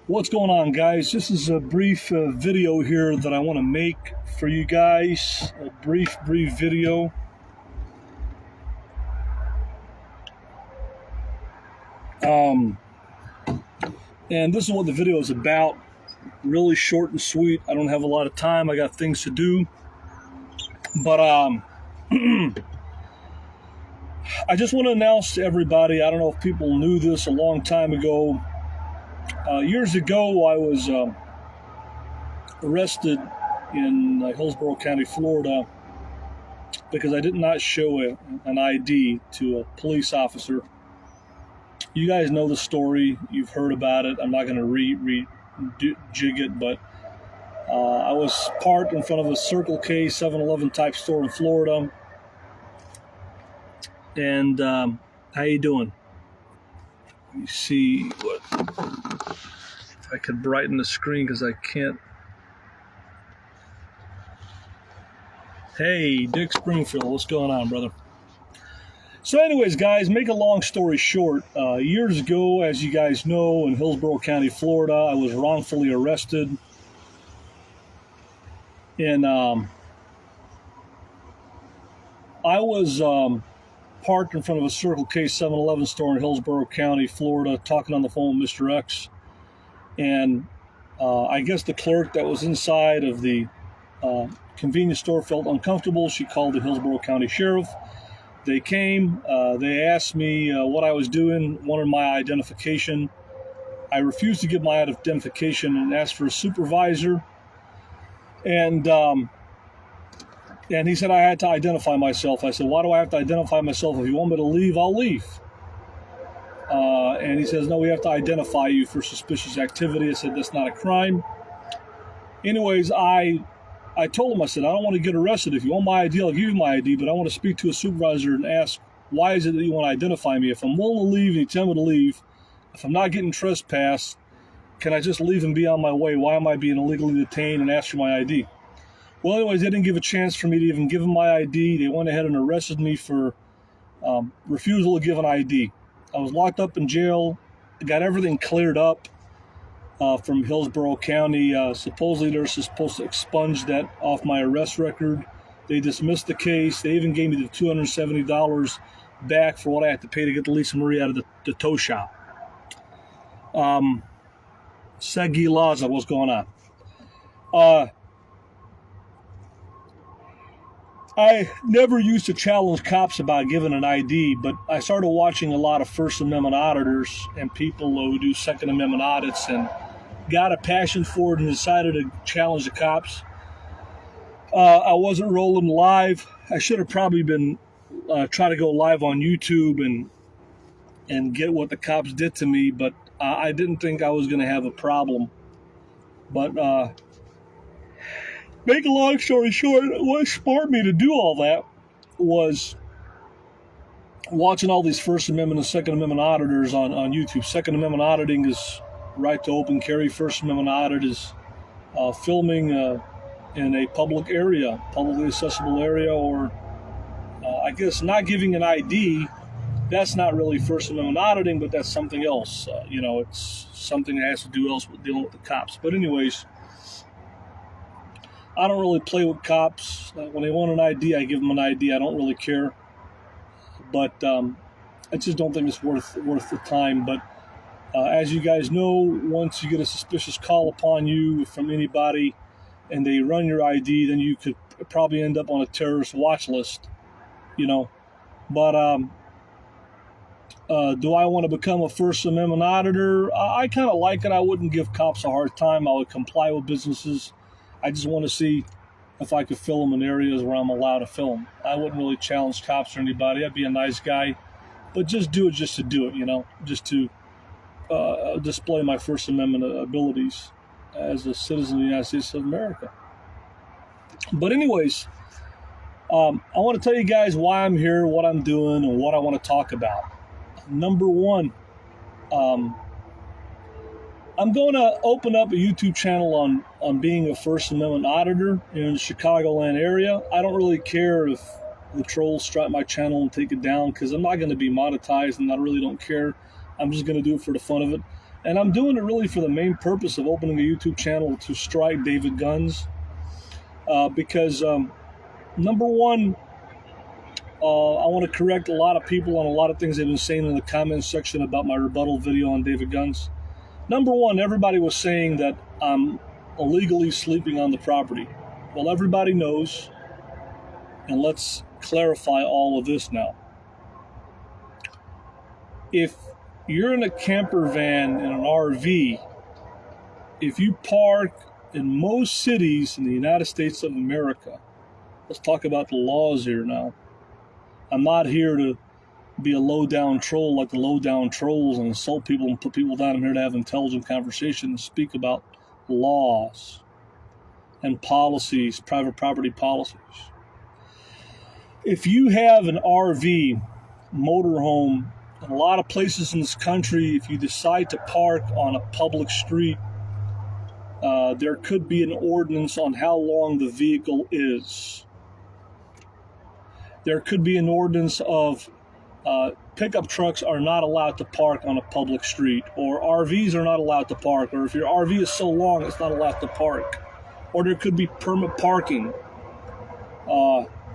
What's going on, guys? This is a brief video here that I want to make for you guys. A brief video. And this is what the video is about. Really short and sweet. I don't have a lot of time. I got things to do. But I just want to announce to everybody, I don't know if people knew this a long time ago. Years ago, I was arrested in Hillsborough County, Florida, because I did not show an ID to a police officer. You guys know the story. You've heard about it. I'm not going to jig it, but I was parked in front of a Circle K 7-Eleven type store in Florida. And how you doing? You see what? If I could brighten the screen because I can't. Hey, Dick Springfield, what's going on, brother? So anyways, guys, make a long story short, years ago, as you guys know, in Hillsborough County, Florida, I was wrongfully arrested. And I was parked in front of a Circle K 7-Eleven store in Hillsborough County, Florida, talking on the phone with Mr. X. And I guess the clerk that was inside of the convenience store felt uncomfortable. She called the Hillsborough County Sheriff. They came. They asked me what I was doing, wanted my identification. I refused to give my identification and asked for a supervisor. And he said I had to identify myself. I said, why do I have to identify myself? If you want me to leave, I'll leave. And he says, no, we have to identify you for suspicious activity. I said, that's not a crime. Anyways, I told him, I said, I don't want to get arrested. If you want my ID, I'll give you my ID, but I want to speak to a supervisor and ask, why is it that you want to identify me? If I'm willing to leave and you tell me to leave, if I'm not getting trespassed, can I just leave and be on my way? Why am I being illegally detained and asked for my ID? Well, anyways, they didn't give a chance for me to even give them my ID. They went ahead and arrested me for refusal to give an ID. I was locked up in jail. I got everything cleared up from Hillsborough County. Supposedly they're supposed to expunge that off my arrest record. They dismissed the case. They even gave me the $270 back for what I had to pay to get the Lisa Marie out of the tow shop. Segi Laza, what's going on? I never used to challenge cops about giving an ID, but I started watching a lot of First Amendment auditors and people who do Second Amendment audits and got a passion for it and decided to challenge the cops. I wasn't rolling live. I should have probably been trying to go live on YouTube and get what the cops did to me, but I didn't think I was going to have a problem. But make a long story short, what sparked me to do all that was watching all these First Amendment and Second Amendment auditors on YouTube. Second Amendment auditing is right to open carry. First Amendment audit is filming in a public area, publicly accessible area, or I guess not giving an ID. That's not really First Amendment auditing, but that's something else. It's something that has to do else with dealing with the cops. But anyways, I don't really play with cops. When they want an ID, I give them an ID. I don't really care. But I just don't think it's worth the time. But as you guys know, once you get a suspicious call upon you from anybody and they run your ID, then you could probably end up on a terrorist watch list, But do I want to become a First Amendment auditor? I kind of like it. I wouldn't give cops a hard time. I would comply with businesses. I just want to see if I could film in areas where I'm allowed to film. I wouldn't really challenge cops or anybody. I'd be a nice guy, but just do it just to do it, just to display my First Amendment abilities as a citizen of the United States of America. But anyways, I want to tell you guys why I'm here, what I'm doing, and what I want to talk about. Number one, I'm going to open up a YouTube channel on being a First Amendment auditor in the Chicagoland area. I don't really care if the trolls strike my channel and take it down because I'm not going to be monetized and I really don't care. I'm just going to do it for the fun of it. And I'm doing it really for the main purpose of opening a YouTube channel to strike David Guns. Because, number one, I want to correct a lot of people on a lot of things they've been saying in the comments section about my rebuttal video on David Guns. Number one, everybody was saying that I'm illegally sleeping on the property. Well, everybody knows, and let's clarify all of this now. If you're in a camper van in an RV, if you park in most cities in the United States of America, let's talk about the laws here now. I'm not here to be a low-down troll like the low-down trolls and insult people and put people down. I'm here to have intelligent conversation and speak about laws and policies, private property policies. If you have an RV, motorhome, in a lot of places in this country, if you decide to park on a public street, there could be an ordinance on how long the vehicle is. There could be an ordinance of pickup trucks are not allowed to park on a public street, or RVs are not allowed to park, or if your RV is so long, it's not allowed to park. Or there could be permit parking.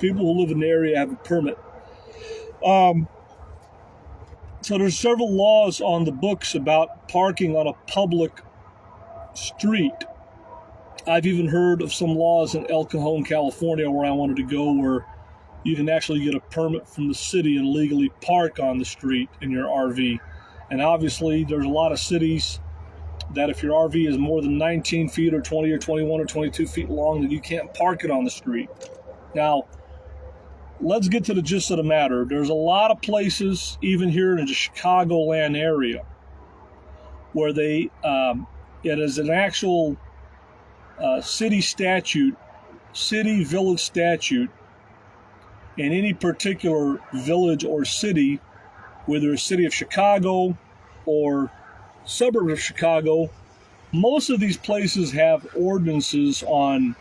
People who live in the area have a permit. So there's several laws on the books about parking on a public street. I've even heard of some laws in El Cajon, California, where I wanted to go, where you can actually get a permit from the city and legally park on the street in your RV. And obviously, there's a lot of cities that if your RV is more than 19 feet or 20 or 21 or 22 feet long, then you can't park it on the street. Now, let's get to the gist of the matter. There's a lot of places, even here in the Chicagoland area, where it is an actual city statute, city village statute, in any particular village or city, whether a city of Chicago or suburb of Chicago. Most of these places have ordinances on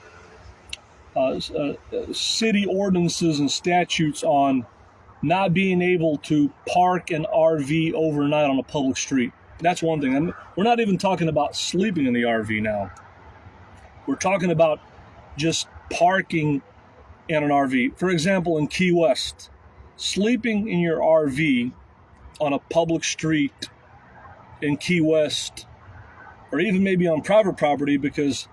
city ordinances and statutes on not being able to park an RV overnight on a public street. That's one thing. And we're not even talking about sleeping in the RV now. We're talking about just parking in an RV. For example, in Key West, sleeping in your RV on a public street in Key West, or even maybe on private property, because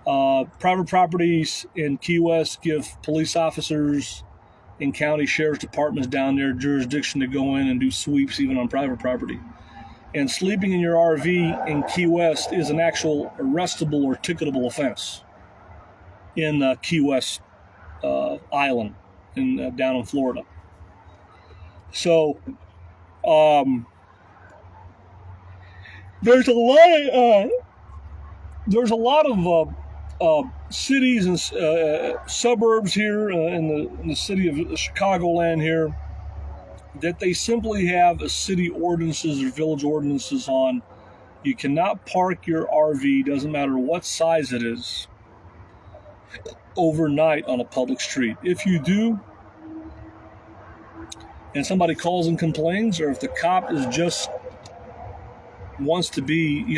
private properties in Key West give police officers and county sheriff's departments down there jurisdiction to go in and do sweeps even on private property. And sleeping in your RV in Key West is an actual arrestable or ticketable offense in Key West Island down in Florida. So there's a lot of cities and suburbs here in the city of Chicagoland here that they simply have a city ordinances or village ordinances on. You cannot park your RV, doesn't matter what size it is, overnight on a public street. If you do, and somebody calls and complains, or if the cop is just wants to be,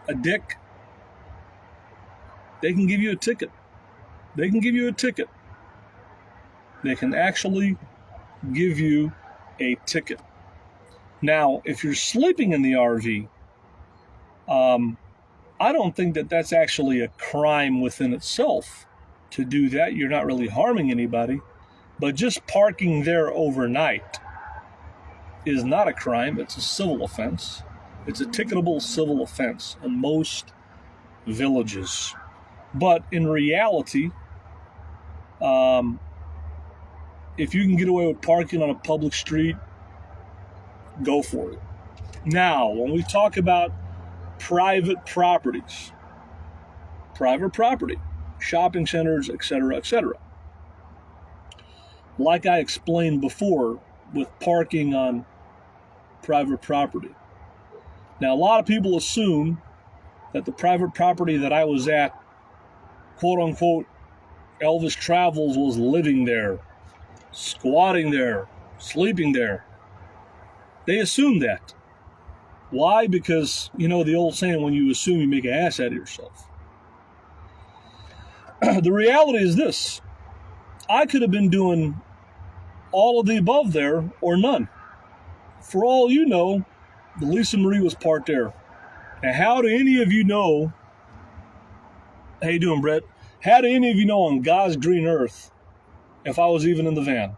a dick, they can give you a ticket. They can give you a ticket. They can actually give you a ticket. Now, if you're sleeping in the RV, I don't think that that's actually a crime within itself to do that. You're not really harming anybody. But just parking there overnight is not a crime. It's a civil offense. It's a ticketable civil offense in most villages. But in reality, if you can get away with parking on a public street, go for it. Now, when we talk about private properties, private property, shopping centers, etc., like I explained before with parking on private property. Now, a lot of people assume that the private property that I was at, quote unquote, Elvis Travels was living there, squatting there, sleeping there. They assume that. Why? Because, the old saying, when you assume, you make an ass out of yourself. The reality is this. I could have been doing all of the above there or none. For all you know, the Lisa Marie was parked there. And how do any of you know, how you doing, Brett? How do any of you know on God's green earth if I was even in the van?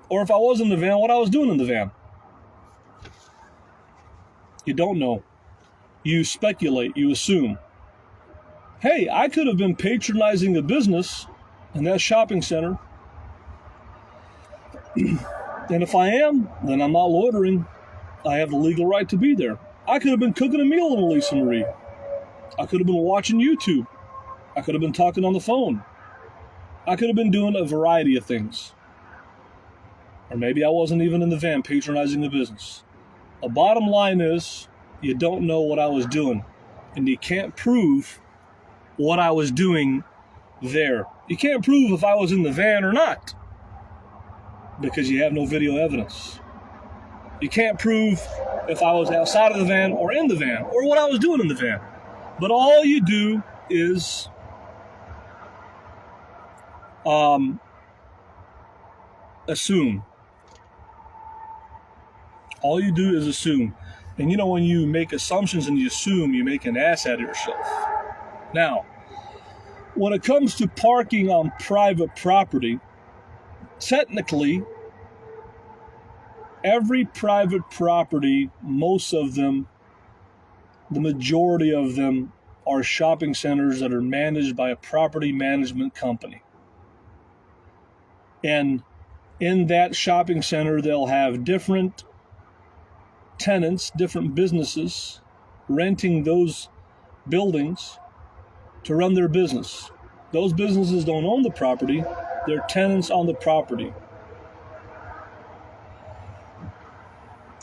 Or if I was in the van, what I was doing in the van? You don't know. You speculate, you assume. Hey, I could have been patronizing a business in that shopping center. And if I am, then I'm not loitering. I have the legal right to be there. I could have been cooking a meal in Lisa Marie. I could have been watching YouTube. I could have been talking on the phone. I could have been doing a variety of things. Or maybe I wasn't even in the van patronizing the business. The bottom line is, you don't know what I was doing. And you can't prove what I was doing there. You can't prove if I was in the van or not, because you have no video evidence. You can't prove if I was outside of the van or in the van, or what I was doing in the van. But all you do is assume. All you do is assume. And when you make assumptions and you assume, you make an ass out of yourself. Now, when it comes to parking on private property, technically, every private property, most of them, the majority of them, are shopping centers that are managed by a property management company. And in that shopping center, they'll have different tenants, different businesses, renting those buildings to run their business. Those businesses don't own the property, they're tenants on the property.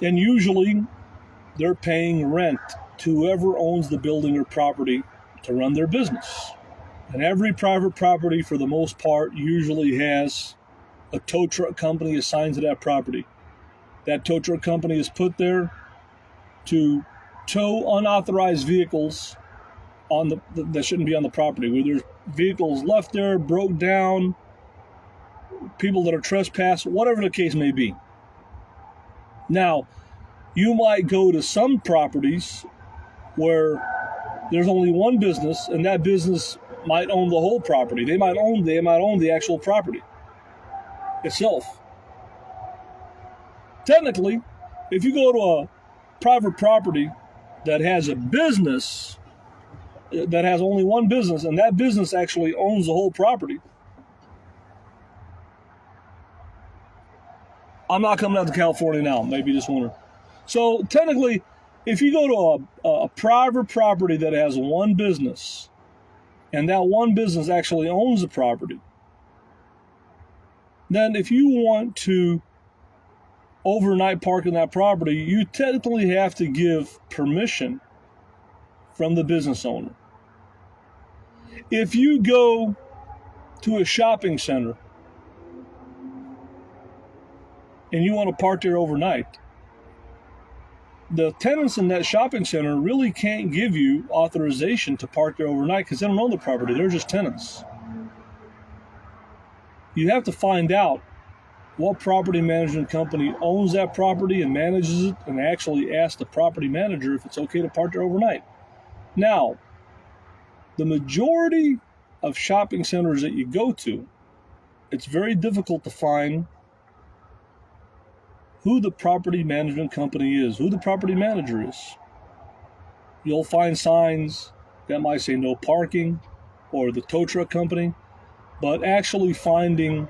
And usually, they're paying rent to whoever owns the building or property to run their business. And every private property, for the most part, usually has a tow truck company assigned to that property. That tow truck company is put there to tow unauthorized vehicles that shouldn't be on the property. Where there's vehicles left there, broke down, people that are trespassing, whatever the case may be. Now, you might go to some properties where there's only one business, and that business might own the whole property. They might own the actual property itself. Technically, if you go to a private property that has a business, that has only one business, and that business actually owns the whole property, I'm not coming out to California now, maybe this winter. So technically, if you go to a private property that has one business, and that one business actually owns the property, then if you want to overnight park in that property, you technically have to give permission from the business owner. If you go to a shopping center and you want to park there overnight, the tenants in that shopping center really can't give you authorization to park there overnight because they don't own the property. They're just tenants. You have to find out what property management company owns that property and manages it, and actually ask the property manager if it's okay to park there overnight. Now, the majority of shopping centers that you go to, it's very difficult to find who the property management company is, who the property manager is. You'll find signs that might say no parking or the tow truck company, but actually finding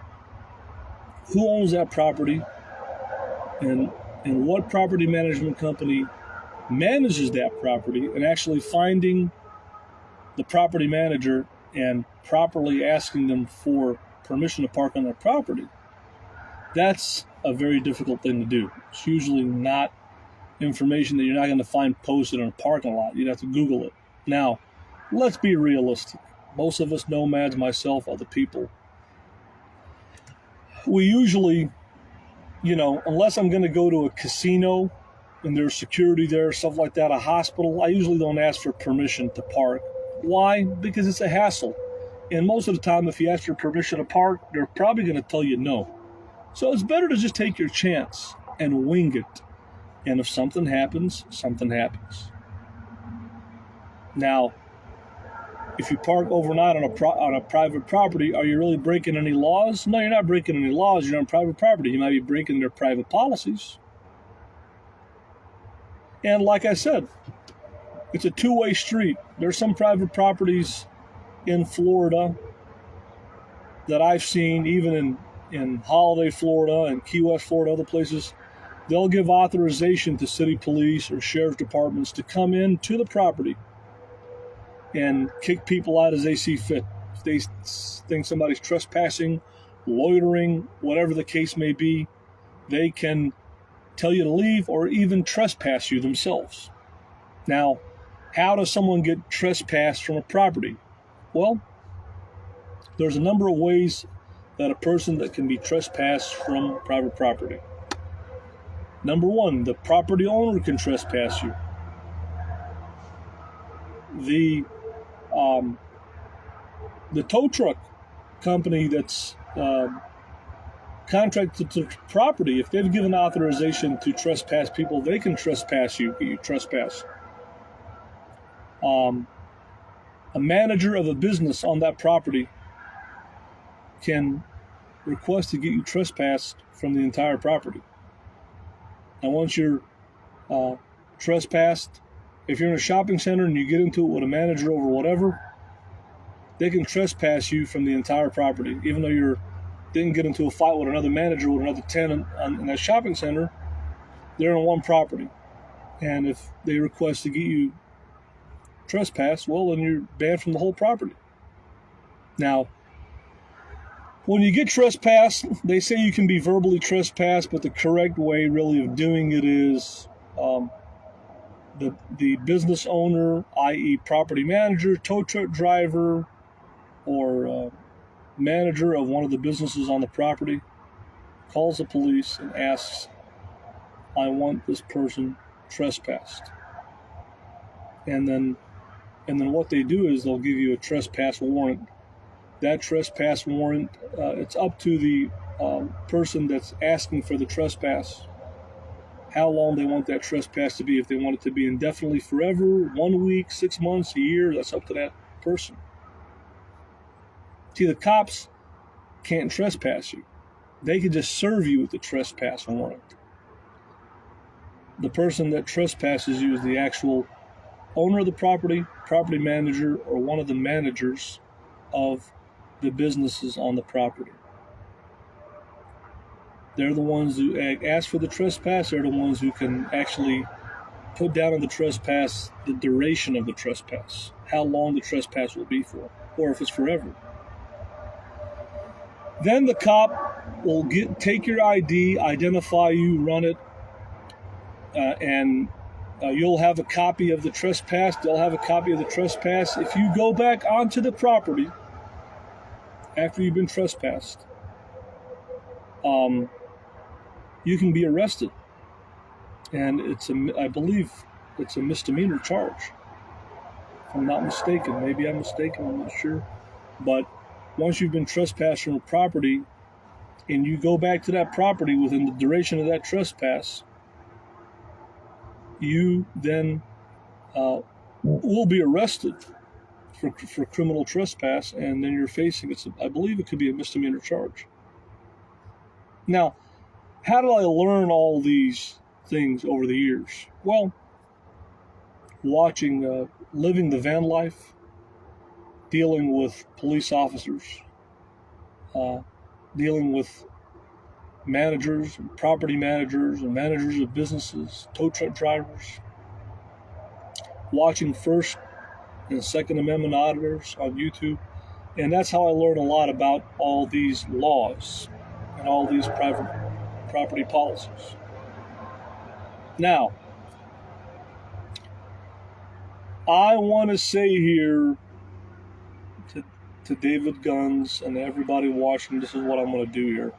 who owns that property and what property management company manages that property, and actually finding the property manager and properly asking them for permission to park on their property, that's a very difficult thing to do. It's usually not information that you're not going to find posted in a parking lot. You'd have to Google it. Now, let's be realistic. Most of us nomads, myself, other people, we usually, unless I'm going to go to a casino and there's security there, stuff like that, a hospital, I usually don't ask for permission to park. Why? Because it's a hassle. And most of the time, if you ask for permission to park, they're probably going to tell you no. So it's better to just take your chance and wing it. And if something happens, something happens. Now, if you park overnight on a private property, are you really breaking any laws? No, you're not breaking any laws. You're on private property. You might be breaking their private policies. And like I said, it's a two-way street. There's some private properties in Florida that I've seen, even in Holiday, Florida, and Key West, Florida, other places. They'll give authorization to city police or sheriff's departments to come in to the property and kick people out as they see fit. If they think somebody's trespassing, loitering, whatever the case may be, they can tell you to leave or even trespass you themselves. Now, how does someone get trespassed from a property? Well, there's a number of ways that a person that can be trespassed from private property. Number one, the property owner can trespass you. The tow truck company that's contracted to the property, if they've given authorization to trespass people, they can trespass you, get you trespassed. A manager of a business on that property can request to get you trespassed from the entire property. And once you're trespassed, if you're in a shopping center and you get into it with a manager over whatever, they can trespass you from the entire property. Even though you didn't get into a fight with another manager, with another tenant in that shopping center, they're on one property. And if they request to get you trespassed, well, then you're banned from the whole property. Now, when you get trespassed, they say you can be verbally trespassed, but the correct way really of doing it is the business owner, i.e. property manager, tow truck driver, or manager of one of the businesses on the property, calls the police and asks, I want this person trespassed. And then what they do is they'll give you a trespass warrant. That trespass warrant, it's up to the person that's asking for the trespass how long they want that trespass to be. If they want it to be indefinitely forever, 1 week, 6 months, a year, that's up to that person. See, the cops can't trespass you. They can just serve you with the trespass warrant. The person that trespasses you is the actual owner of the property, property manager, or one of the managers of the businesses on the property. They're the ones who ask for the trespass. They're the ones who can actually put down on the trespass the duration of the trespass, how long the trespass will be for, or if it's forever. Then the cop will take your ID, identify you, run it, and you'll have a copy of the trespass. They'll have a copy of the trespass. If you go back onto the property after you've been trespassed, you can be arrested. And I believe it's a misdemeanor charge, if I'm not mistaken. Maybe I'm mistaken, I'm not sure. But once you've been trespassed from a property and you go back to that property within the duration of that trespass, you then will be arrested for criminal trespass, and then you're facing, I believe it could be a misdemeanor charge. Now, how did I learn all these things over the years? Well, watching, living the van life, dealing with police officers, dealing with managers, and property managers, and managers of businesses, tow truck drivers, watching First and Second Amendment auditors on YouTube. And that's how I learned a lot about all these laws and all these private property policies. Now, I want to say here to David Guns and everybody watching, this is what I'm going to do here.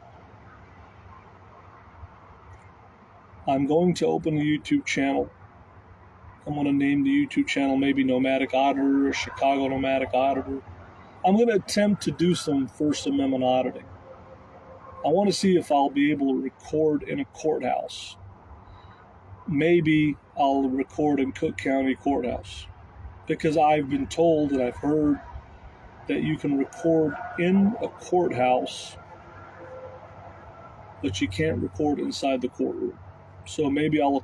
I'm going to open a YouTube channel. I'm going to name the YouTube channel maybe Nomadic Auditor or Chicago Nomadic Auditor. I'm going to attempt to do some First Amendment auditing. I want to see if I'll be able to record in a courthouse. Maybe I'll record in Cook County Courthouse, because I've been told and I've heard that you can record in a courthouse, but you can't record inside the courtroom. So maybe I'll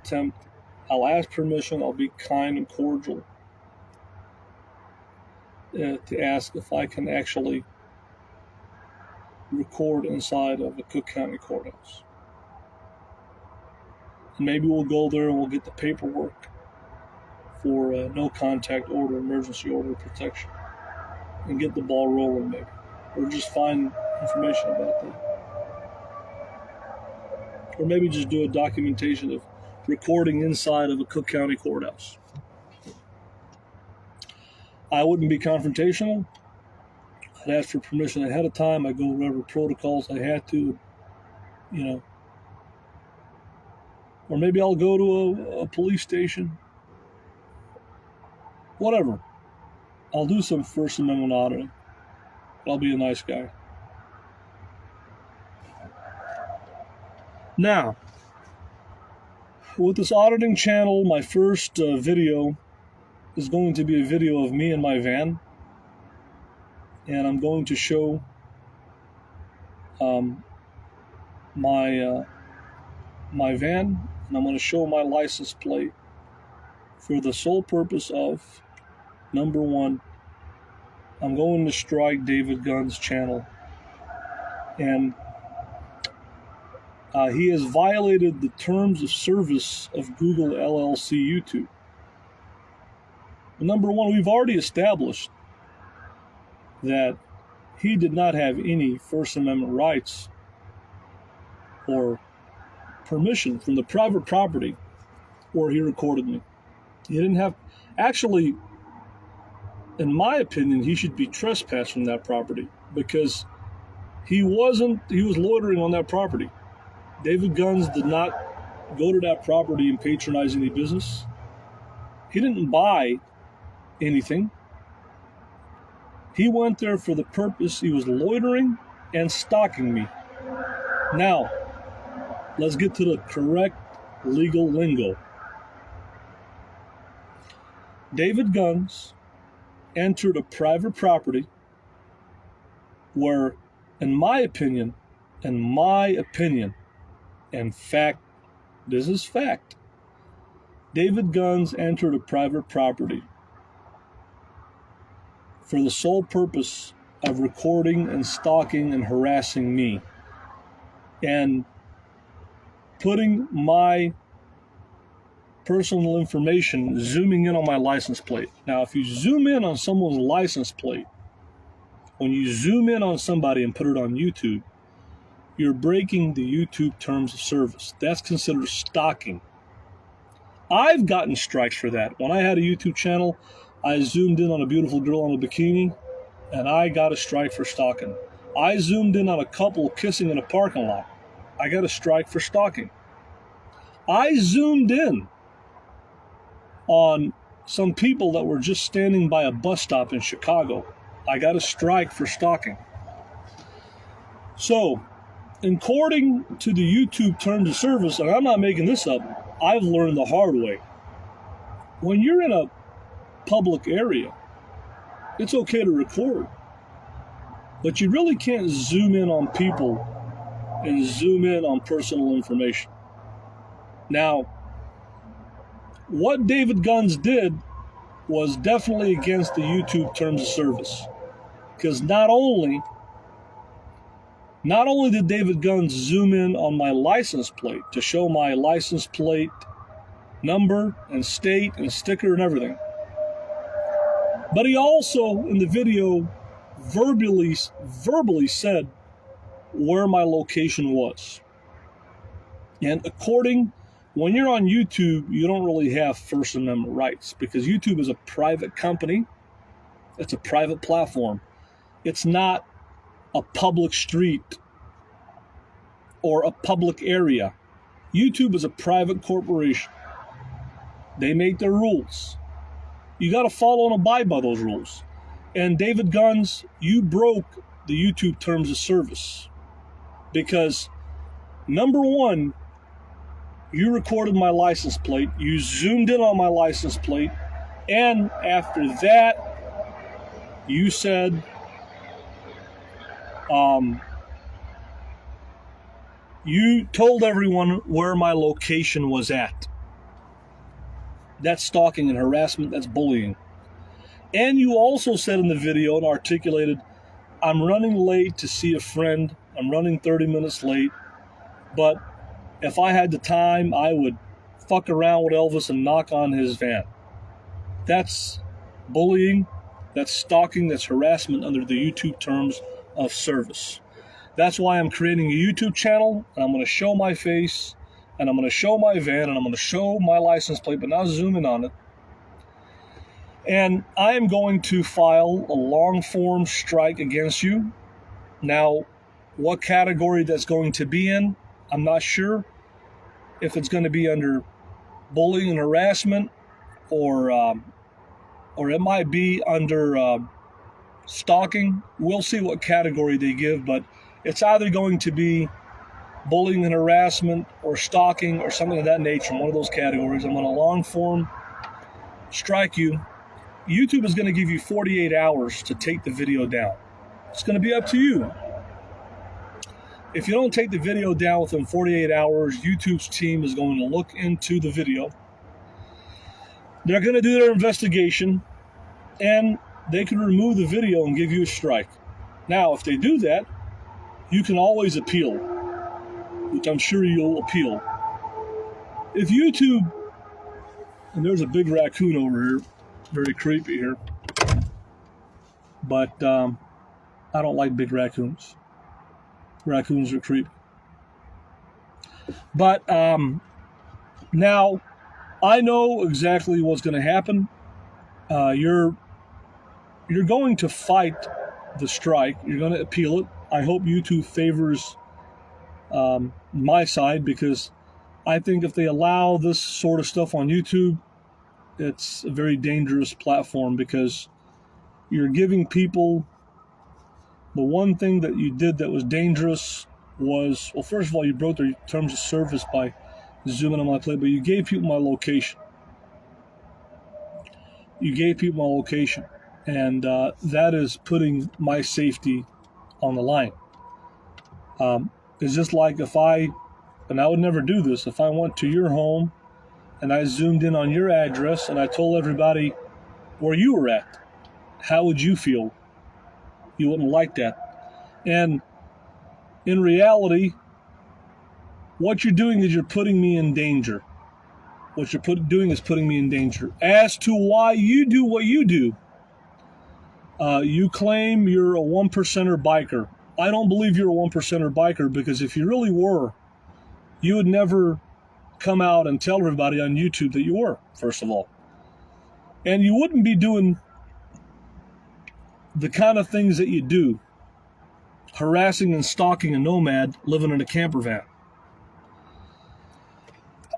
ask permission, I'll be kind and cordial to ask if I can actually record inside of a Cook County courthouse. And maybe we'll go there and we'll get the paperwork for no contact order, emergency order protection, and get the ball rolling maybe. Or just find information about that. Or maybe just do a documentation of recording inside of a Cook County courthouse. I wouldn't be confrontational. I'd ask for permission ahead of time. I'd go whatever protocols I had to, Or maybe I'll go to a police station. Whatever. I'll do some First Amendment auditing. I'll be a nice guy. Now, with this auditing channel, my first video is going to be a video of me in my van. And I'm going to show my van, and I'm going to show my license plate for the sole purpose of, number one, I'm going to strike David Gunn's channel. And he has violated the terms of service of Google LLC YouTube. Number one, we've already established that he did not have any First Amendment rights or permission from the private property where he recorded me. He didn't have, actually, in my opinion, he should be trespassed from that property, because he was loitering on that property. David Guns did not go to that property and patronize any business. He didn't buy anything. He went there for the purpose, he was loitering and stalking me. Now, let's get to the correct legal lingo. David Guns entered a private property where, in my opinion, and fact, this is fact, David Guns entered a private property for the sole purpose of recording and stalking and harassing me and putting my personal information, zooming in on my license plate. Now, if you zoom in on someone's license plate, when you zoom in on somebody and put it on YouTube, you're breaking the YouTube terms of service. That's considered stalking. I've gotten strikes for that. When I had a YouTube channel, I zoomed in on a beautiful girl in a bikini, and I got a strike for stalking. I zoomed in on a couple kissing in a parking lot. I got a strike for stalking. I zoomed in on some people that were just standing by a bus stop in Chicago. I got a strike for stalking. So, according to the YouTube terms of service, and I'm not making this up, I've learned the hard way. When you're in a public area, it's okay to record, but you really can't zoom in on people and zoom in on personal information. Now, what David Guns did was definitely against the YouTube terms of service, because not only did David Guns zoom in on my license plate to show my license plate number and state and sticker and everything, but he also, in the video, verbally said where my location was. And when you're on YouTube, you don't really have First Amendment rights, because YouTube is a private company. It's a private platform. It's not a public street or a public area YouTube is a private corporation. They make their rules. You got to follow and abide by those rules. And David Guns, you broke the YouTube terms of service. Because, number one, you recorded my license plate. You zoomed in on my license plate. And after that, you said, you told everyone where my location was at. That's stalking and harassment. That's bullying. And you also said in the video and articulated, I'm running late to see a friend. I'm running 30 minutes late. But if I had the time, I would fuck around with Elvis and knock on his van. That's bullying. That's stalking. That's harassment under the YouTube terms of service. That's why I'm creating a YouTube channel. And I'm going to show my face. And I'm going to show my van. And I'm going to show my license plate, but not zoom in on it. And I am going to file a long-form strike against you. Now, what category that's going to be in, I'm not sure. If it's going to be under bullying and harassment, or it might be under stalking. We'll see what category they give, but it's either going to be bullying and harassment or stalking or something of that nature, one of those categories. I'm going to long-form strike you. YouTube is going to give you 48 hours to take the video down. It's going to be up to you. If you don't take the video down within 48 hours, YouTube's team is going to look into the video. They're going to do their investigation, and they can remove the video and give you a strike. Now, if they do that, you can always appeal, which I'm sure you'll appeal. If YouTube, and there's a big raccoon over here, very creepy here, but I don't like big raccoons. Raccoons are creepy. But now I know exactly what's going to happen. You're going to fight the strike. You're going to appeal it. I hope YouTube favors my side, because I think if they allow this sort of stuff on YouTube, it's a very dangerous platform, because you're giving people the one thing that you did that was dangerous was, well, first of all, you broke their terms of service by zooming on my plate, but you gave people my location. You gave people my location, and that is putting my safety on the line. It's just like if and I would never do this, if I went to your home and I zoomed in on your address and I told everybody where you were at, how would you feel? You wouldn't like that. And in reality, what you're doing is you're putting me in danger. What you're doing is putting me in danger. As to why you do what you do, you claim you're a 1%er biker. I don't believe you're a 1%er biker, because if you really were, you would never come out and tell everybody on YouTube that you were, first of all. And you wouldn't be doing the kind of things that you do, harassing and stalking a nomad living in a camper van.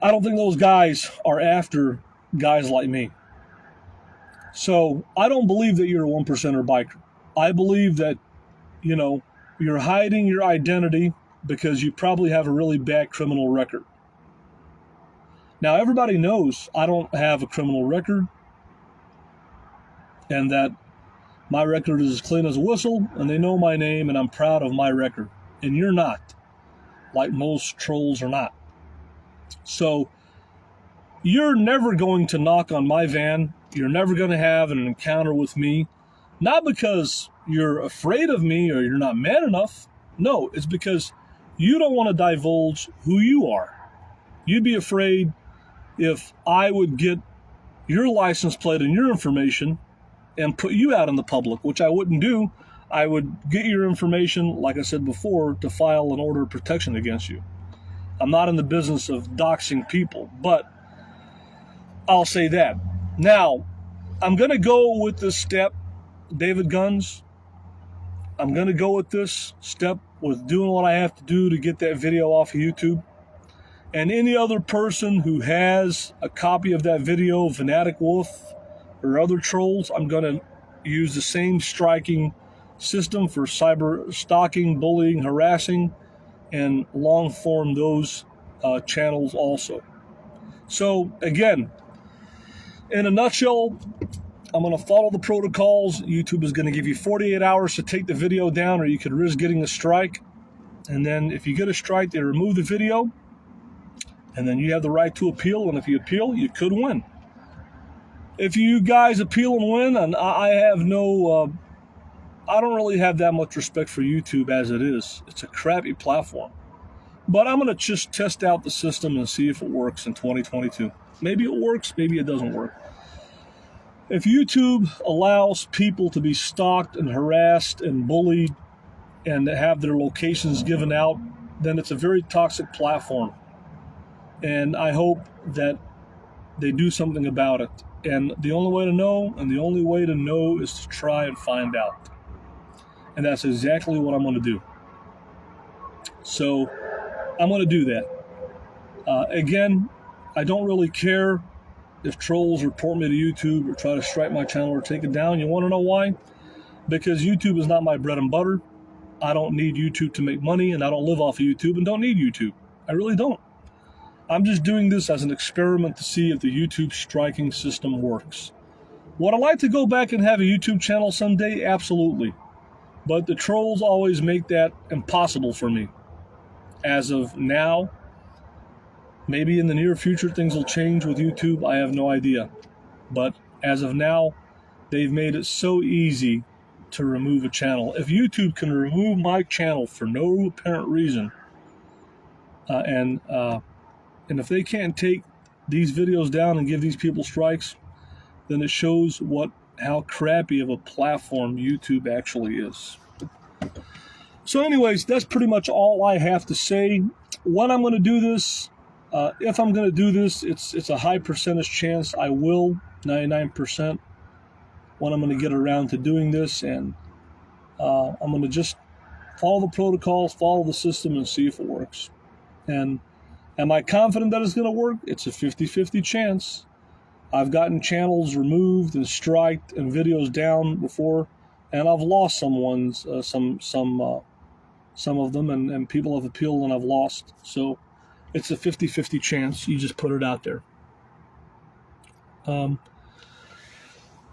I don't think those guys are after guys like me. So I don't believe that you're a 1%er biker. I believe that, you're hiding your identity because you probably have a really bad criminal record. Now, everybody knows I don't have a criminal record, and that my record is as clean as a whistle, and they know my name, and I'm proud of my record. And you're not, like most trolls are not. So you're never going to knock on my van. You're never going to have an encounter with me. Not because you're afraid of me or you're not man enough. No, it's because you don't want to divulge who you are. You'd be afraid if I would get your license plate and your information and put you out in the public, which I wouldn't do. I would get your information, like I said before, to file an order of protection against you. I'm not in the business of doxing people, but I'll say that. Now, I'm going to go with this step, David Guns. I'm going to go with this step with doing what I have to do to get that video off of YouTube. And any other person who has a copy of that video, Fanatic Wolf or other trolls, I'm going to use the same striking system for cyber stalking, bullying, harassing, and long form those channels also. So again, in a nutshell, I'm going to follow the protocols. YouTube is going to give you 48 hours to take the video down, or you could risk getting a strike. And then if you get a strike, they remove the video, and then you have the right to appeal. And if you appeal, you could win. If you guys appeal and win, and I have no, I don't really have that much respect for YouTube as it is. It's a crappy platform. But I'm going to just test out the system and see if it works in 2022. Maybe it works, maybe it doesn't work. If YouTube allows people to be stalked and harassed and bullied and have their locations given out, then it's a very toxic platform. And I hope that they do something about it. And the only way to know is to try and find out. And that's exactly what I'm going to do. So I'm going to do that. Again, I don't really care if trolls report me to YouTube or try to strike my channel or take it down. You want to know why? Because YouTube is not my bread and butter. I don't need YouTube to make money, and I don't live off of YouTube and don't need YouTube. I really don't. I'm just doing this as an experiment to see if the YouTube striking system works. Would I like to go back and have a YouTube channel someday? Absolutely. But the trolls always make that impossible for me. As of now, maybe in the near future things will change with YouTube. I have no idea. But as of now, they've made it so easy to remove a channel. If YouTube can remove my channel for no apparent reason, and if they can't take these videos down and give these people strikes, then it shows how crappy of a platform YouTube actually is. So anyways, that's pretty much all I have to say. When I'm going to do this, if I'm going to do this, it's a high percentage chance I will, 99%, when I'm going to get around to doing this. And I'm going to just follow the protocols, follow the system, and see if it works. And am I confident that it's going to work? It's a 50-50 chance. I've gotten channels removed and striked and videos down before, and I've lost some of them, and people have appealed and I've lost. So it's a 50-50 chance. You just put it out there.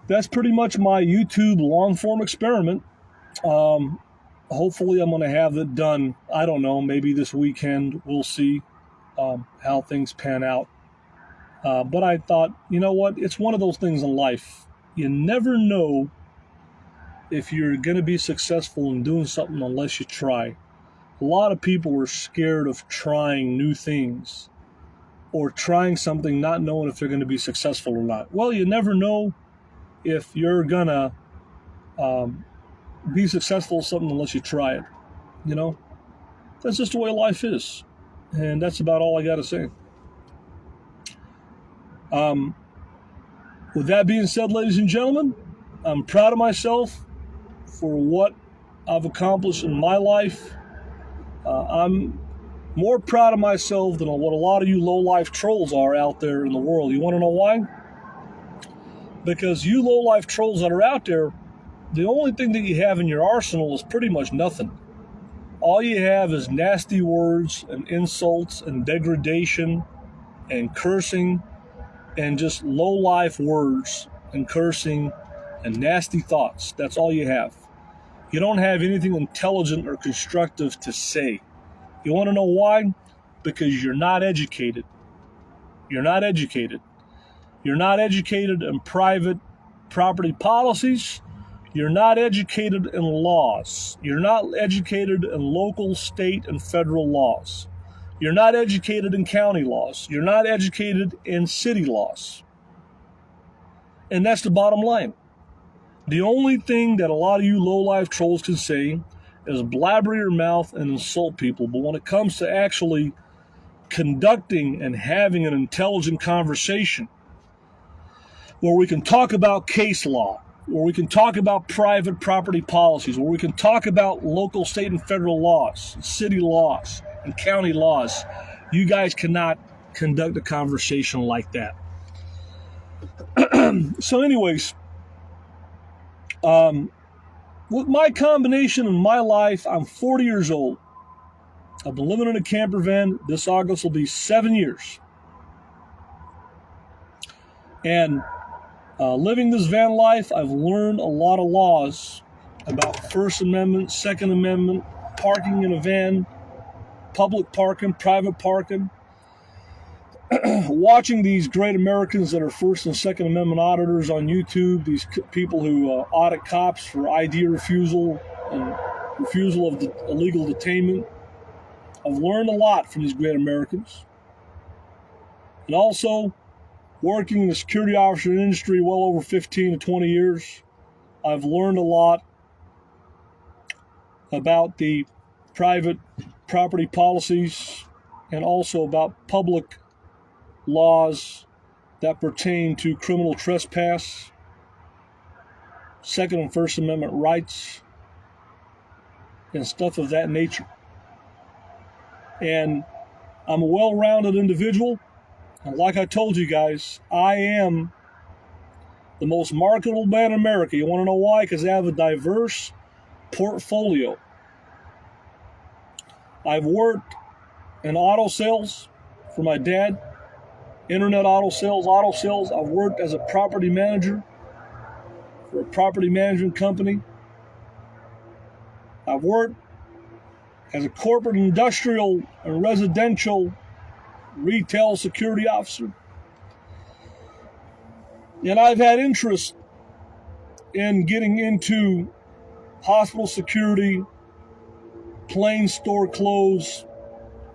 That's pretty much my YouTube long-form experiment. Hopefully I'm going to have it done, I don't know, maybe this weekend. We'll see how things pan out. But I thought, you know what? It's one of those things in life. You never know if you're going to be successful in doing something unless you try. A lot of people are scared of trying new things or trying something not knowing if they're going to be successful or not. Well, you never know if you're going to be successful at something unless you try it. You know? That's just the way life is. And that's about all I got to say. With that being said, ladies and gentlemen, I'm proud of myself for what I've accomplished in my life. I'm more proud of myself than what a lot of you low-life trolls are out there in the world. You want to know why? Because you low-life trolls that are out there, the only thing that you have in your arsenal is pretty much nothing. All you have is nasty words and insults and degradation and cursing and just low-life words and cursing and nasty thoughts. That's all you have. You don't have anything intelligent or constructive to say. You want to know why? Because you're not educated. You're not educated. You're not educated in private property policies. You're not educated in laws. You're not educated in local, state, and federal laws. You're not educated in county laws. You're not educated in city laws. And that's the bottom line. The only thing that a lot of you low-life trolls can say is blabber your mouth and insult people. But when it comes to actually conducting and having an intelligent conversation where we can talk about case law, where we can talk about private property policies, where we can talk about local, state, and federal laws, city laws, and county laws, You guys cannot conduct a conversation like that. So anyways, with my combination in my life, I'm 40 years old. I've been living in a camper van. This August will be 7 years. And living this van life, I've learned a lot of laws about First Amendment, Second Amendment, parking in a van, public parking, private parking. Watching these great Americans that are First and Second Amendment auditors on YouTube, these people who audit cops for ID refusal and refusal of illegal detainment. I've learned a lot from these great Americans. And also, working in the security officer industry well over 15 to 20 years, I've learned a lot about the private property policies and also about public laws that pertain to criminal trespass, Second and First Amendment rights, and stuff of that nature. And I'm a well-rounded individual. And like I told you guys, I am the most marketable man in America. You want to know why? Because I have a diverse portfolio. I've worked in auto sales for my dad, internet auto sales. I've worked as a property manager for a property management company. I've worked as a corporate, industrial, and residential retail security officer. And I've had interest in getting into hospital security, plane store clothes,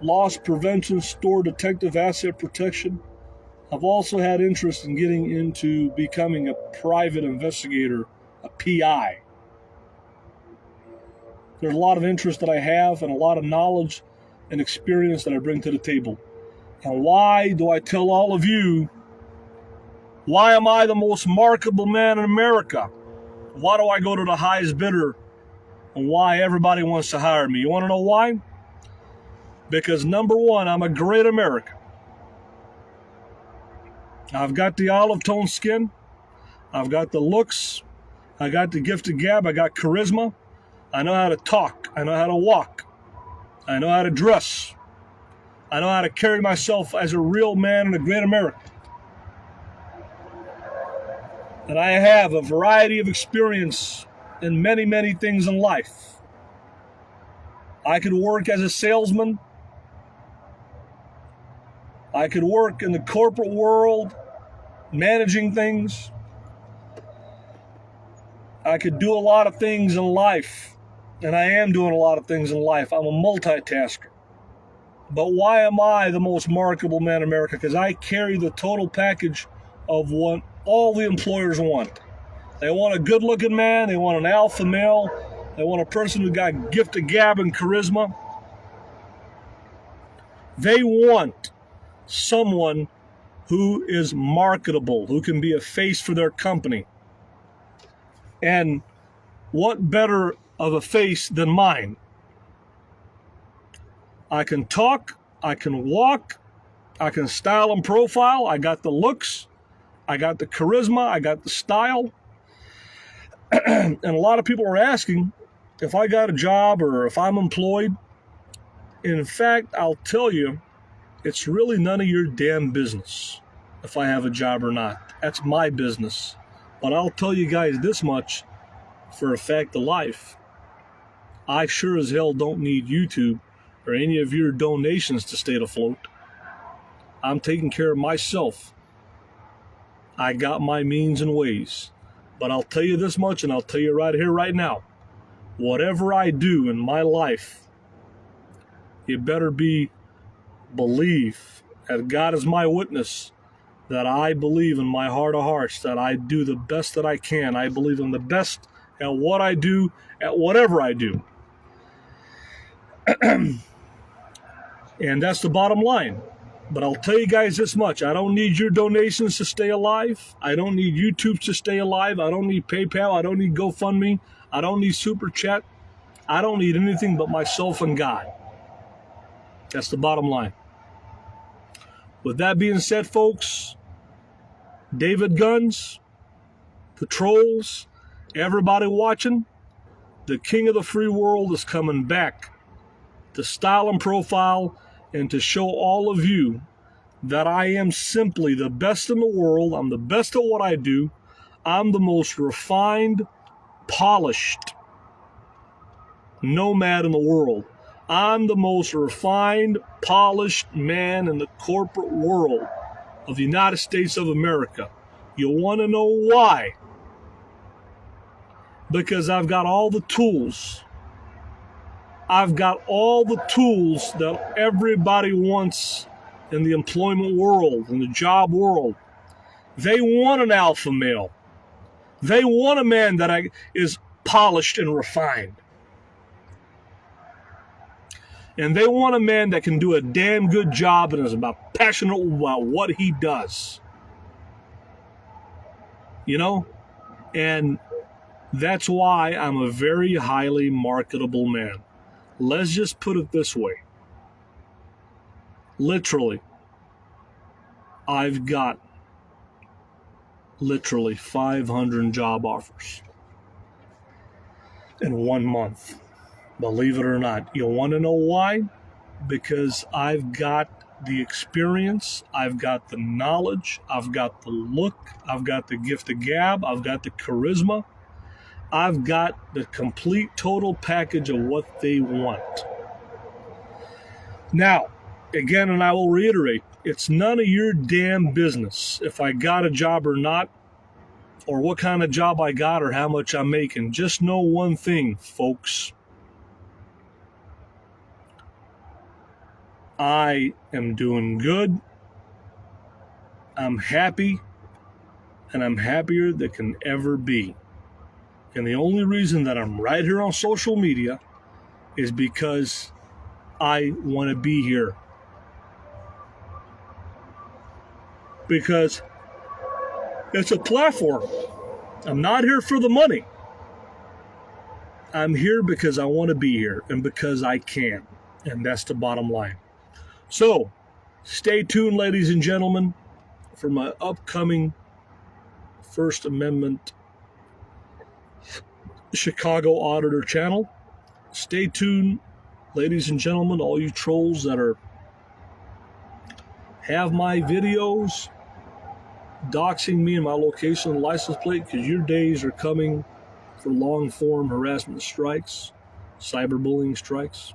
loss prevention, store detective asset protection. I've also had interest in getting into becoming a private investigator, a PI. There's a lot of interest that I have and a lot of knowledge and experience that I bring to the table. And why do I tell all of you, why am I the most marketable man in America? Why do I go to the highest bidder? And why everybody wants to hire me? You want to know why? Because number one, I'm a great American. I've got the olive tone skin. I've got the looks. I got the gift of gab. I got charisma. I know how to talk. I know how to walk. I know how to dress. I know how to carry myself as a real man and a great American. And I have a variety of experience in many, many things in life. I could work as a salesman. I could work in the corporate world, managing things. I could do a lot of things in life, and I am doing a lot of things in life. I'm a multitasker. But why am I the most marketable man in America? Because I carry the total package of what all the employers want. They want a good-looking man. They want an alpha male. They want a person who got gift of gab and charisma. They want someone who is marketable, who can be a face for their company. And what better of a face than mine? I can talk, I can walk, I can style and profile. I got the looks, I got the charisma, I got the style. And a lot of people are asking if I got a job or if I'm employed. In fact, I'll tell you, it's really none of your damn business if I have a job or not. That's my business. But I'll tell you guys this much for a fact of life. I sure as hell don't need YouTube or any of your donations to stay afloat. I'm taking care of myself. I got my means and ways. But I'll tell you this much, and I'll tell you right here, right now. Whatever I do in my life, it better be believe, as God is my witness, that I believe in my heart of hearts that I do the best that I can. I believe in the best at what I do, at whatever I do. And that's the bottom line. But I'll tell you guys this much. I don't need your donations to stay alive. I don't need YouTube to stay alive. I don't need PayPal. I don't need GoFundMe. I don't need Super Chat. I don't need anything but myself and God. That's the bottom line. With that being said, folks, David Guns, the trolls, everybody watching, the king of the free world is coming back to style and profile and to show all of you that I am simply the best in the world. I'm the best at what I do. I'm the most refined, polished nomad in the world. I'm the most refined, polished man in the corporate world of the United States of America. You want to know why? Because I've got all the tools. I've got all the tools that everybody wants in the employment world, in the job world. They want an alpha male. They want a man that is polished and refined. And they want a man that can do a damn good job and is passionate about what he does. You know? And that's why I'm a very highly marketable man. Let's just put it this way. Literally, I've got 500 job offers in 1 month. Believe it or not. You want to know why? Because I've got the experience, I've got the knowledge, I've got the look, I've got the gift of gab, I've got the charisma, I've got the complete total package of what they want. Now, again, and I will reiterate, it's none of your damn business if I got a job or not, or what kind of job I got or how much I'm making. Just know one thing, folks. I am doing good. I'm happy, and I'm happier than can ever be. And the only reason that I'm right here on social media is because I want to be here. Because it's a platform. I'm not here for the money. I'm here because I want to be here and because I can. And that's the bottom line. So, stay tuned, ladies and gentlemen, for my upcoming First Amendment Chicago Auditor channel. Stay tuned, ladies and gentlemen, all you trolls that have my videos doxing me and my location and license plate, because your days are coming for long-form harassment strikes, cyberbullying strikes.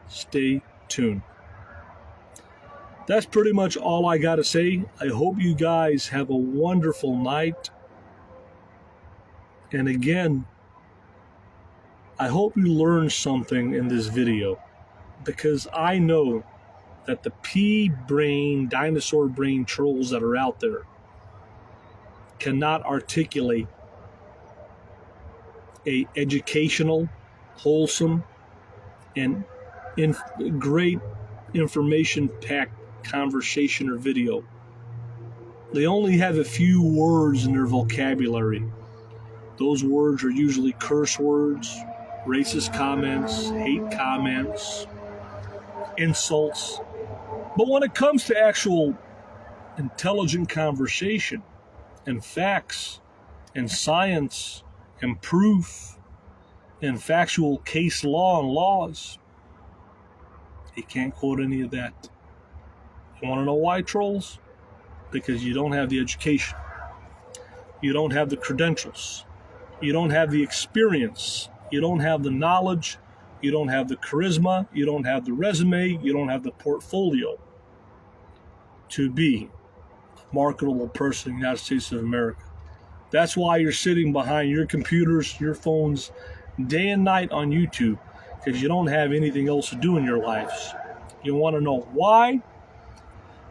Stay tuned. That's pretty much all I got to say. I hope you guys have a wonderful night. And again, I hope you learned something in this video, because I know that the pea-brain, dinosaur brain trolls that are out there cannot articulate a educational, wholesome, and great information-packed conversation or video. They only have a few words in their vocabulary. Those words are usually curse words, racist comments, hate comments, insults. But when it comes to actual intelligent conversation and facts and science and proof and factual case law and laws, they can't quote any of that. You want to know why, trolls? Because you don't have the education. You don't have the credentials. You don't have the experience. You don't have the knowledge. You don't have the charisma. You don't have the resume. You don't have the portfolio to be a marketable person in the United States of America. That's why you're sitting behind your computers, your phones, day and night on YouTube, because you don't have anything else to do in your lives. You want to know why?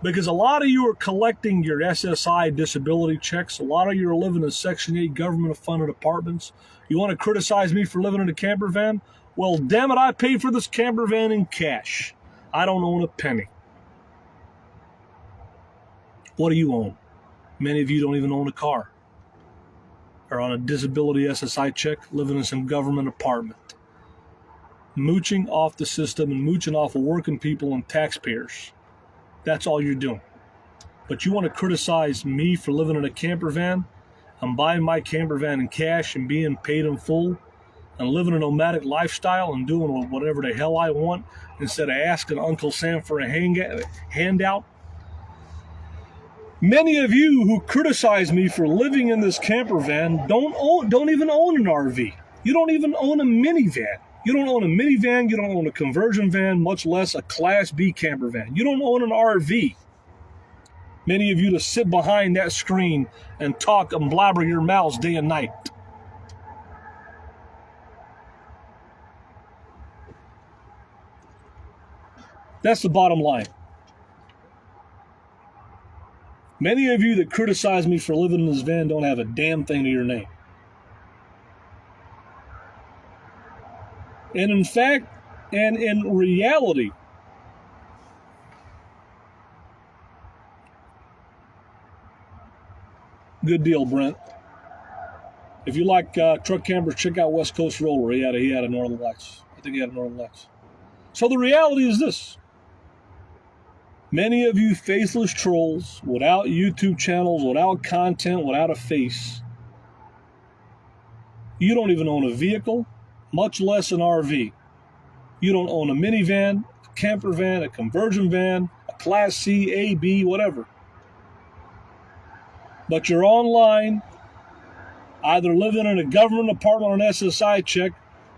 Because a lot of you are collecting your SSI disability checks. A lot of you are living in Section 8 government-funded apartments. You want to criticize me for living in a camper van? Well, damn it, I paid for this camper van in cash. I don't own a penny. What do you own? Many of you don't even own a car. Are on a disability SSI check, living in some government apartment. Mooching off the system and mooching off of working people and taxpayers. That's all you're doing. But you want to criticize me for living in a camper van? I'm buying my camper van in cash and being paid in full and living a nomadic lifestyle and doing whatever the hell I want instead of asking Uncle Sam for a handout. Many of you who criticize me for living in this camper van don't even own an RV. You don't even own a minivan. You don't own a minivan, you don't own a conversion van, much less a Class B camper van. You don't own an RV. Many of you to sit behind that screen and talk and blabber your mouths day and night. That's the bottom line. Many of you that criticize me for living in this van don't have a damn thing to your name. And in fact, and in reality, good deal, Brent. If you like truck campers, check out West Coast Roller. He had a Northern Lights. I think he had a Northern Lights. So the reality is this. Many of you faceless trolls without YouTube channels, without content, without a face, you don't even own a vehicle, much less an RV. You don't own a minivan, a camper van, a conversion van, a Class C, A, B, whatever. But you're online, either living in a government apartment on an SSI check,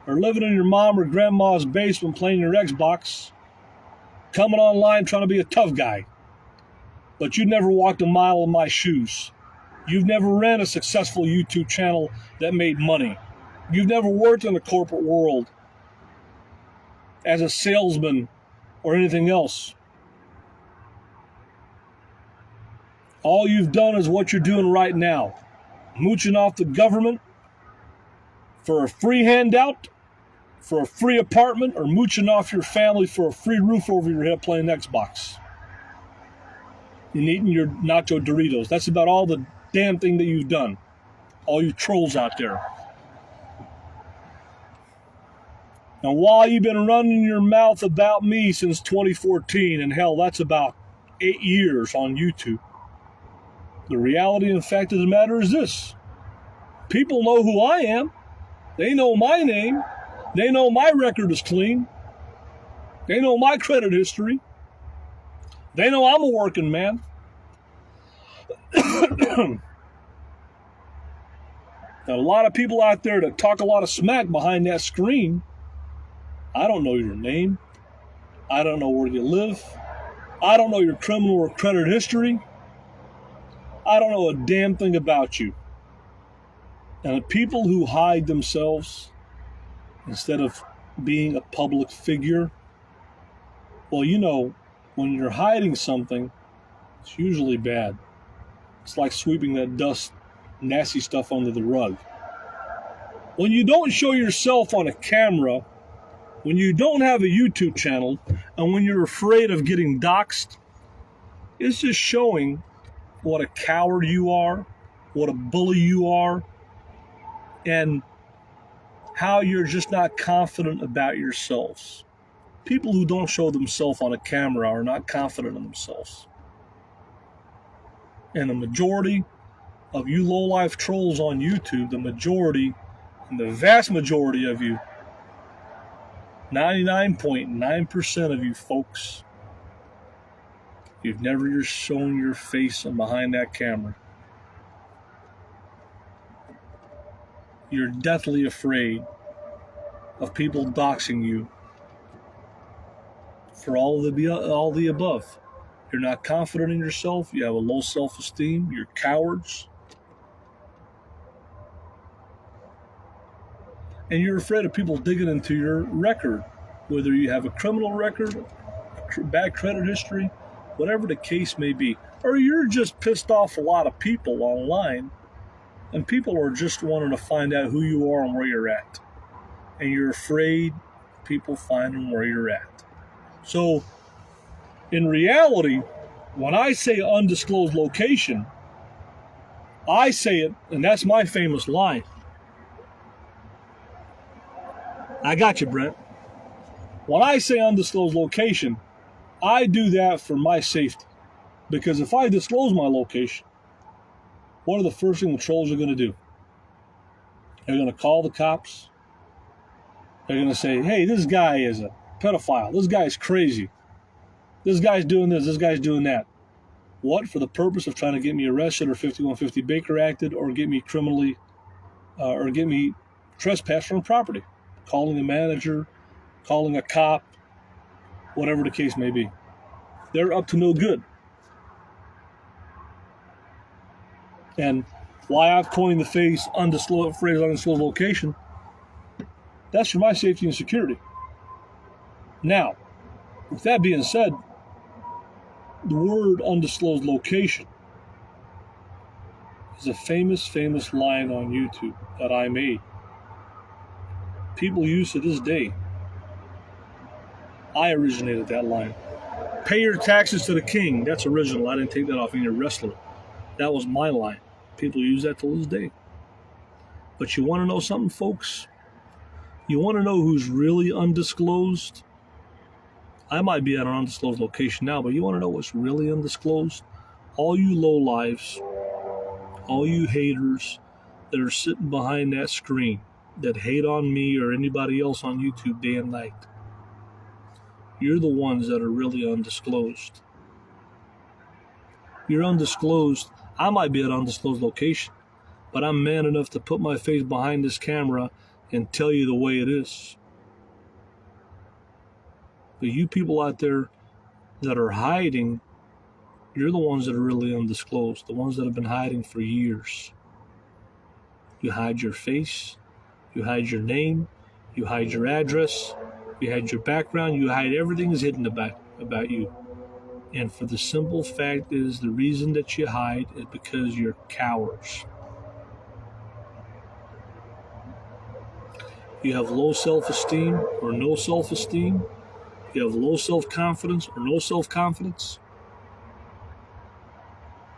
or living in your mom or grandma's basement playing your Xbox, coming online trying to be a tough guy. But you never walked a mile in my shoes. You've never ran a successful YouTube channel that made money. You've never worked in the corporate world as a salesman or anything else. All you've done is what you're doing right now. Mooching off the government for a free handout, for a free apartment, or mooching off your family for a free roof over your head playing Xbox. And eating your nacho Doritos. That's about all the damn thing that you've done. All you trolls out there. Now, while you've been running your mouth about me since 2014, and hell, that's about 8 years on YouTube, the reality and fact of the matter is this. People know who I am. They know my name. They know my record is clean. They know my credit history. They know I'm a working man. Now, a lot of people out there that talk a lot of smack behind that screen, I don't know your name. I don't know where you live. I don't know your criminal or credit history. I don't know a damn thing about you. And the people who hide themselves instead of being a public figure, well, you know, when you're hiding something, it's usually bad. It's like sweeping that dust, nasty stuff under the rug. When you don't show yourself on a camera, when you don't have a YouTube channel, and when you're afraid of getting doxxed, it's just showing what a coward you are, what a bully you are, and how you're just not confident about yourselves. People who don't show themselves on a camera are not confident in themselves. And the majority of you low-life trolls on YouTube, the majority, and the vast majority of you, 99.9% of you folks, you've never shown your face behind that camera. You're deathly afraid of people doxing you for all the above. You're not confident in yourself. You have a low self-esteem. You're cowards. And you're afraid of people digging into your record, whether you have a criminal record, bad credit history, whatever the case may be. Or you're just pissed off a lot of people online, and people are just wanting to find out who you are and where you're at. And you're afraid people finding where you're at. So, in reality, when I say undisclosed location, I say it, and that's my famous line. I got you, Brent. When I say undisclosed location, I do that for my safety. Because if I disclose my location, what are the first thing the trolls are going to do? They're going to call the cops. They're going to say, hey, this guy is a pedophile. This guy's crazy. This guy's doing this. This guy's doing that. What? For the purpose of trying to get me arrested or 5150 Baker acted or get me criminally or get me trespassed on property. Calling a manager, calling a cop, whatever the case may be. They're up to no good. And why I've coined the phrase undisclosed location, that's for my safety and security. Now, with that being said, the word undisclosed location is a famous line on YouTube that I made. People use to this day. I originated that line. Pay your taxes to the king. That's original. I didn't take that off any wrestler. That was my line. People use that till this day. But you want to know something, folks? You want to know who's really undisclosed? I might be at an undisclosed location now, but you want to know what's really undisclosed? All you lowlifes, all you haters that are sitting behind that screen that hate on me or anybody else on YouTube day and night. You're the ones that are really undisclosed. You're undisclosed. I might be at an undisclosed location, but I'm man enough to put my face behind this camera and tell you the way it is. But you people out there that are hiding, you're the ones that are really undisclosed, the ones that have been hiding for years. You hide your face, you hide your name, you hide your address, you hide your background, you hide everything is hidden about you. And for the simple fact is the reason that you hide is because you're cowards. You have low self-esteem or no self-esteem. You have low self-confidence or no self-confidence.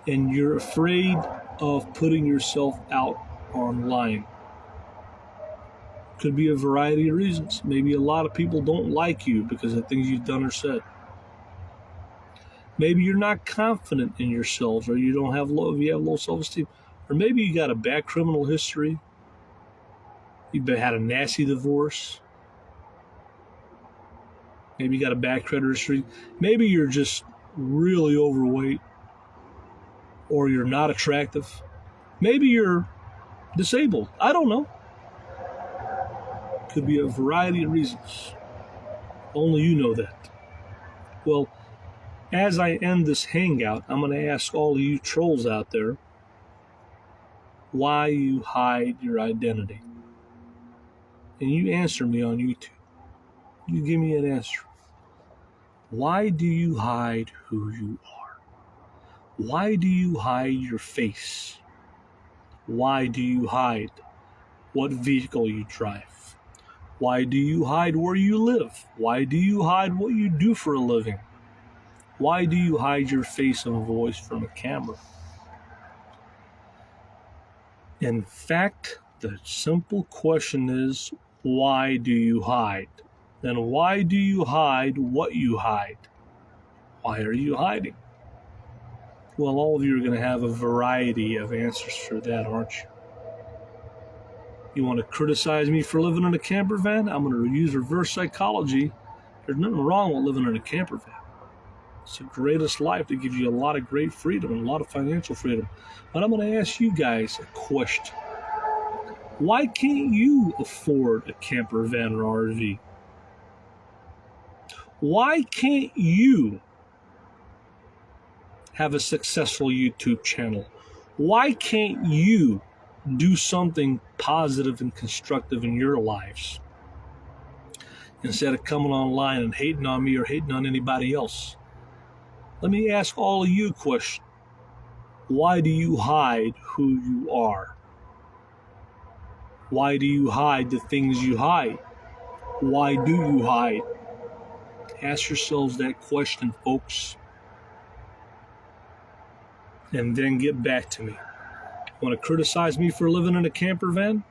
And you're afraid of putting yourself out online. Could be a variety of reasons. Maybe a lot of people don't like you because of things you've done or said. Maybe you're not confident in yourselves, or you have low self-esteem. Or maybe you got a bad criminal history. You've had a nasty divorce. Maybe you got a bad credit history. Maybe you're just really overweight, or you're not attractive. Maybe you're disabled. I don't know. Could be a variety of reasons. Only you know that. Well, as I end this hangout, I'm going to ask all of you trolls out there why you hide your identity. And you answer me on YouTube. You give me an answer. Why do you hide who you are? Why do you hide your face? Why do you hide what vehicle you drive? Why do you hide where you live? Why do you hide what you do for a living? Why do you hide your face and voice from a camera? In fact, the simple question is, why do you hide? Then why do you hide what you hide? Why are you hiding? Well, all of you are going to have a variety of answers for that, aren't you? You want to criticize me for living in a camper van? I'm going to use reverse psychology. There's nothing wrong with living in a camper van. It's the greatest life that gives you a lot of great freedom and a lot of financial freedom. But I'm going to ask you guys a question. Why can't you afford a camper van or RV? Why can't you have a successful YouTube channel? Why can't you do something positive and constructive in your lives instead of coming online and hating on me or hating on anybody else? Let me ask all of you a question. Why do you hide who you are? Why do you hide the things you hide? Why do you hide? Ask yourselves that question, folks. And then get back to me. Want to criticize me for living in a camper van?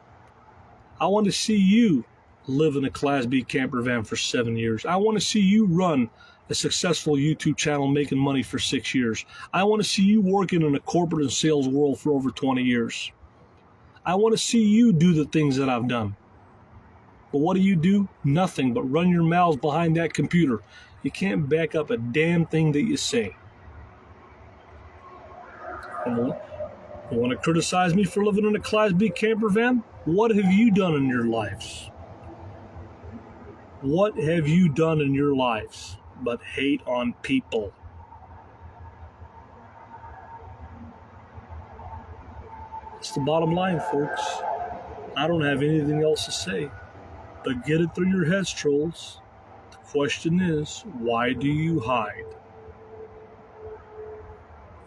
I want to see you live in a Class B camper van for 7 years. I want to see you run a successful YouTube channel making money for 6 years. I want to see you working in a corporate and sales world for over 20 years. I want to see you do the things that I've done. But what do? Nothing but run your mouths behind that computer. You can't back up a damn thing that you say. And you want to criticize me for living in a Class B camper van? What have you done in your lives? What have you done in your lives but hate on people? It's the bottom line, folks. I don't have anything else to say. But get it through your heads, trolls. The question is, why do you hide?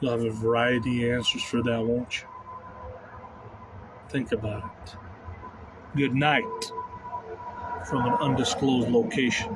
You'll have a variety of answers for that, won't you? Think about it. Good night from an undisclosed location.